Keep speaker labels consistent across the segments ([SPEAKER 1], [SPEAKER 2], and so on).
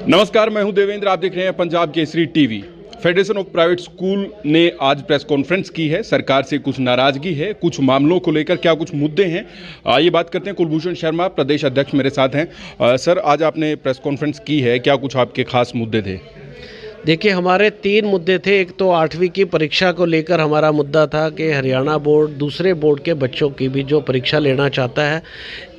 [SPEAKER 1] नमस्कार, मैं हूं देवेंद्र। आप देख रहे हैं Punjab Kesari TV. Federation of private school ने आज प्रेस कॉन्फ्रेंस की है। सरकार से कुछ नाराजगी है, कुछ मामलों को लेकर क्या कुछ मुद्दे हैं, आइए बात करते हैं। कुलभूषण शर्मा प्रदेश अध्यक्ष मेरे साथ हैं। सर, आज आपने प्रेस कॉन्फ्रेंस की है, क्या कुछ आपके खास मुद्दे थे?
[SPEAKER 2] देखिए, हमारे 3 मुद्दे थे। एक तो 8वीं की परीक्षा को लेकर हमारा मुद्दा था कि हरियाणा बोर्ड दूसरे बोर्ड के बच्चों की भी जो परीक्षा लेना चाहता है,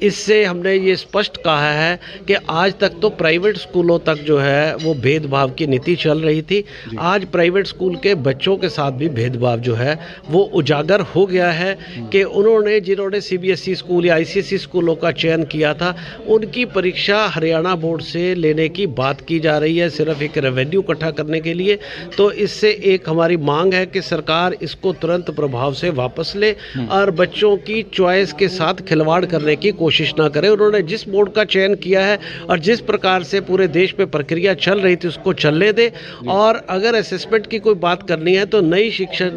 [SPEAKER 2] इससे हमने ये स्पष्ट कहा है कि आज तक तो प्राइवेट स्कूलों तक जो है वो भेदभाव की नीति चल रही थी। आज प्राइवेट स्कूल के बच्चों के साथ भी भेदभाव जो है वो उजागर हो गया है कि जिन्होंने सीबीएसई स्कूल या आईसीएसई स्कूलों का चयन किया था, उनकी परीक्षा हरियाणा बोर्ड से लेने की बात की जा रही है, सिर्फ एक रेवेन्यू इकट्ठा करने के लिए। तो इससे एक हमारी मांग है कि सरकार इसको तुरंत प्रभाव से वापस ले और बच्चों की चॉइस के साथ खिलवाड़ करने की कोशिश ना करे। उन्होंने जिस बोर्ड का चयन किया है और जिस प्रकार से पूरे देश में प्रक्रिया चल रही थी उसको चलने दे, और अगर असेसमेंट की कोई बात करनी है तो नई शिक्षा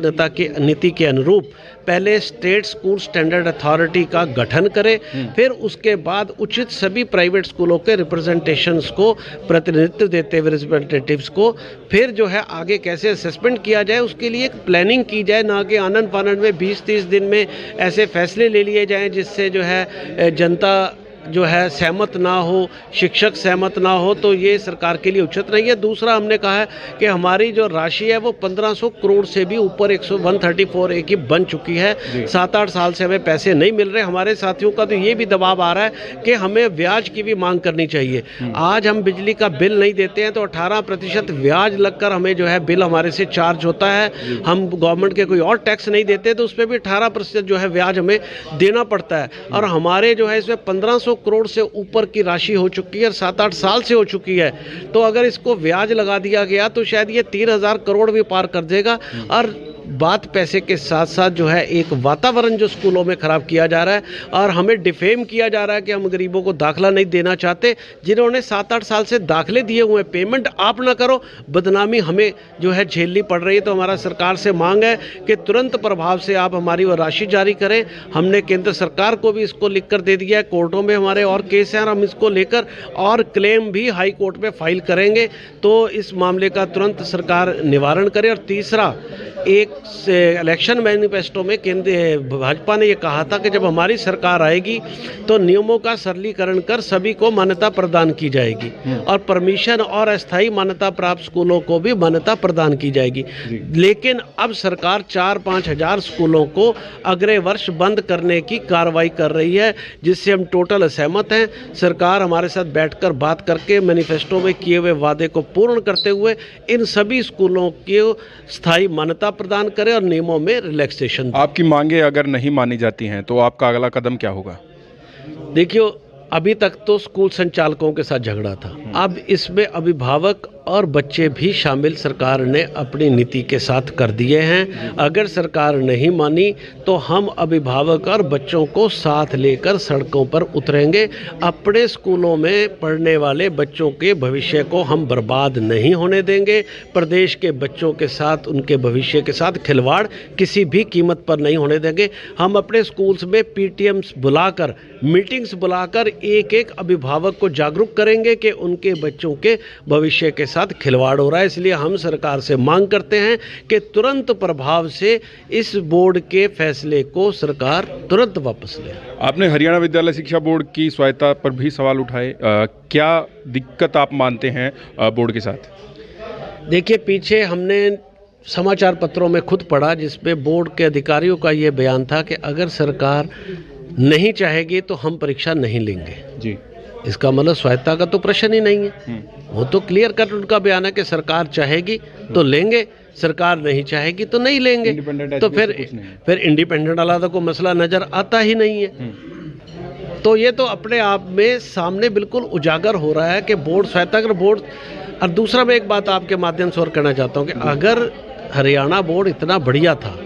[SPEAKER 2] नीति के अनुरूप पहले स्टेट स्कूल स्टैंडर्ड अथॉरिटी का गठन करे, फिर उसके बाद उचित सभी प्राइवेट स्कूलों के रिप्रेजेंटेशंस को प्रतिनिधित्व देते हुए रिप्रेजेंटेटिव्स को फिर जो है आगे कैसे असेसमेंट किया जाए उसके लिए एक प्लानिंग की जाए, ना कि आनंद फानंद में 20-30 दिन में ऐसे फैसले ले लिए जाएं जिससे जो है जनता जो है सहमत ना हो, शिक्षक सहमत ना हो। तो ये सरकार के लिए उचित नहीं है। दूसरा, हमने कहा है कि हमारी जो राशि है वो 1500 करोड़ से भी ऊपर 134A की बन चुकी है। 7-8 साल से हमें पैसे नहीं मिल रहे। हमारे साथियों का तो ये भी दबाव आ रहा है कि हमें ब्याज की भी मांग करनी चाहिए। आज हम बिजली का बिल नहीं देते हैं तो 18% ब्याज लगकर हमें जो है बिल हमारे से चार्ज होता है। हम गवर्नमेंट के कोई और टैक्स नहीं देते तो उस पर भी 18% जो है ब्याज हमें देना पड़ता है। और हमारे जो है इसमें 1500 करोड़ से ऊपर की राशि हो चुकी है और 7-8 साल से हो चुकी है। तो अगर इसको ब्याज लगा दिया गया तो शायद ये 3000 करोड़ भी पार कर देगा। और बात पैसे के साथ साथ जो है एक वातावरण जो स्कूलों में ख़राब किया जा रहा है और हमें डिफेम किया जा रहा है कि हम गरीबों को दाखिला नहीं देना चाहते। जिन्होंने 7-8 साल से दाखिले दिए हुए, पेमेंट आप ना करो, बदनामी हमें जो है झेलनी पड़ रही है। तो हमारा सरकार से मांग है कि तुरंत प्रभाव से आप हमारी वो राशि जारी करें। हमने केंद्र सरकार को भी इसको लिख कर दे दिया है। कोर्टों में हमारे और केस हैं और हम इसको लेकर और क्लेम भी हाई कोर्ट में फाइल करेंगे। तो इस मामले का तुरंत सरकार निवारण करे। और तीसरा, एक इलेक्शन मैनिफेस्टो में केंद्र भाजपा ने ये कहा था कि जब हमारी सरकार आएगी तो नियमों का सरलीकरण कर सभी को मान्यता प्रदान की जाएगी और परमिशन और अस्थायी मान्यता प्राप्त स्कूलों को भी मान्यता प्रदान की जाएगी। लेकिन अब सरकार 4-5 हज़ार स्कूलों को अगले वर्ष बंद करने की कार्रवाई कर रही है, जिससे हम टोटल असहमत हैं। सरकार हमारे साथ बैठकर बात करके मैनिफेस्टो में किए हुए वादे को पूर्ण करते हुए इन सभी स्कूलों को स्थायी मान्यता प्रदान करे और नियमों में रिलैक्सेशन।
[SPEAKER 1] आपकी मांगे अगर नहीं मानी जाती हैं तो आपका अगला कदम क्या होगा?
[SPEAKER 2] देखिए, अभी तक तो स्कूल संचालकों के साथ झगड़ा था, अब इसमें अभिभावक और बच्चे भी शामिल सरकार ने अपनी नीति के साथ कर दिए हैं। अगर सरकार नहीं मानी तो हम अभिभावक और बच्चों को साथ लेकर सड़कों पर उतरेंगे। अपने स्कूलों में पढ़ने वाले बच्चों के भविष्य को हम बर्बाद नहीं होने देंगे। प्रदेश के बच्चों के साथ, उनके भविष्य के साथ खिलवाड़ किसी भी कीमत पर नहीं होने देंगे। हम अपने स्कूल्स में पीटीएम्स बुलाकर, मीटिंग्स बुलाकर एक अभिभावक को जागरूक करेंगे कि उनके बच्चों के भविष्य के साथ खिलवाड़ हो रहा है। इसलिए हम सरकार से मांग करते हैं कि तुरंत प्रभाव से इस बोर्ड के फैसले को सरकार तुरंत वापस ले।
[SPEAKER 1] आपने हरियाणा विद्यालय शिक्षा बोर्ड की स्वायत्तता पर भी सवाल उठाए। क्या दिक्कत आप मानते हैं बोर्ड के साथ?
[SPEAKER 2] देखिए, पीछे हमने समाचार पत्रों में खुद पढ़ा जिसमें बोर्ड के अधिकारियों का ये बयान था कि अगर सरकार नहीं चाहेगी तो हम परीक्षा नहीं लेंगे जी। इसका मतलब स्वायत्तता का तो प्रश्न ही नहीं है। वो तो क्लियर कट उनका बयान है कि सरकार चाहेगी तो लेंगे, सरकार नहीं चाहेगी तो नहीं लेंगे। तो फिर इंडिपेंडेंट वाला तो कोई मसला नज़र आता ही नहीं है। तो ये तो अपने आप में सामने बिल्कुल उजागर हो रहा है कि बोर्ड स्वायत्तता, अगर बोर्ड। और दूसरा, मैं एक बात आपके माध्यम से और कहना चाहता हूँ कि अगर हरियाणा बोर्ड इतना बढ़िया था,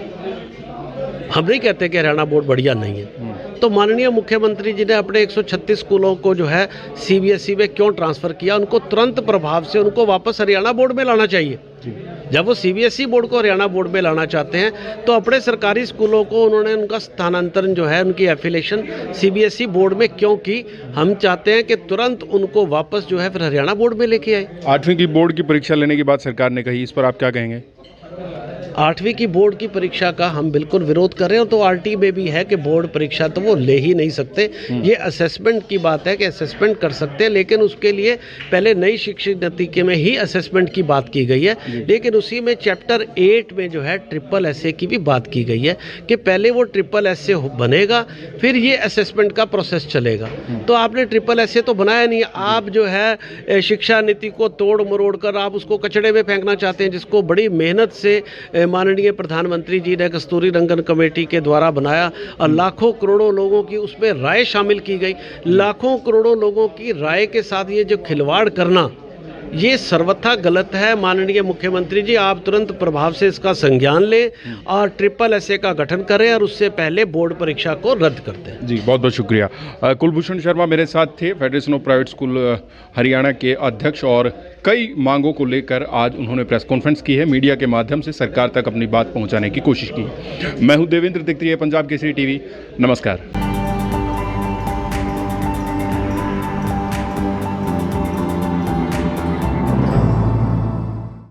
[SPEAKER 2] हम नहीं कहते कि हरियाणा बोर्ड बढ़िया नहीं है, तो माननीय मुख्यमंत्री जी ने अपने 136 स्कूलों को जो है सीबीएसई में क्यों ट्रांसफ़र किया? उनको तुरंत प्रभाव से उनको वापस हरियाणा बोर्ड में लाना चाहिए। जब वो सीबीएसई बोर्ड को हरियाणा बोर्ड में लाना चाहते हैं तो अपने सरकारी स्कूलों को उन्होंने उनका स्थानांतरण जो है, उनकी एफिलेशन सीबीएसई बोर्ड में क्यों की? हम चाहते हैं कि तुरंत उनको वापस जो है फिर हरियाणा बोर्ड में लेके आए।
[SPEAKER 1] 8वीं की बोर्ड की परीक्षा लेने की बात सरकार ने कही, इस पर आप क्या कहेंगे?
[SPEAKER 2] 8वीं की बोर्ड की परीक्षा का हम बिल्कुल विरोध कर रहे हैं। तो आरटी में भी है कि बोर्ड परीक्षा तो वो ले ही नहीं सकते। ये असेसमेंट की बात है कि असेसमेंट कर सकते हैं, लेकिन उसके लिए पहले नई शिक्षक नीति में ही असेसमेंट की बात की गई है। लेकिन उसी में चैप्टर 8 में जो है ट्रिपल एसए की भी बात की गई है कि पहले वो ट्रिपल एसए बनेगा, फिर ये असेसमेंट का प्रोसेस चलेगा। तो आपने ट्रिपल एसए तो बनाया नहीं, आप जो है शिक्षा नीति को तोड़ मरोड़ कर आप उसको कचड़े में फेंकना चाहते हैं, जिसको बड़ी मेहनत से माननीय प्रधानमंत्री जी ने कस्तूरी रंगन कमेटी के द्वारा बनाया और लाखों करोड़ों लोगों की उसमें राय शामिल की गई। लाखों करोड़ों लोगों की राय के साथ ये जो खिलवाड़ करना, ये सर्वथा गलत है। माननीय मुख्यमंत्री जी, आप तुरंत प्रभाव से इसका संज्ञान लें और ट्रिपल एसए का गठन करें और उससे पहले बोर्ड परीक्षा को रद्द कर दें।
[SPEAKER 1] जी, बहुत बहुत शुक्रिया। कुलभूषण शर्मा मेरे साथ थे, federation of private school Haryana के अध्यक्ष, और कई मांगों को लेकर आज उन्होंने प्रेस कॉन्फ्रेंस की है। मीडिया के माध्यम से सरकार तक अपनी बात पहुंचाने की कोशिश की। मैं हूं देवेंद्र, देखते रहिए पंजाब केसरी टीवी। नमस्कार।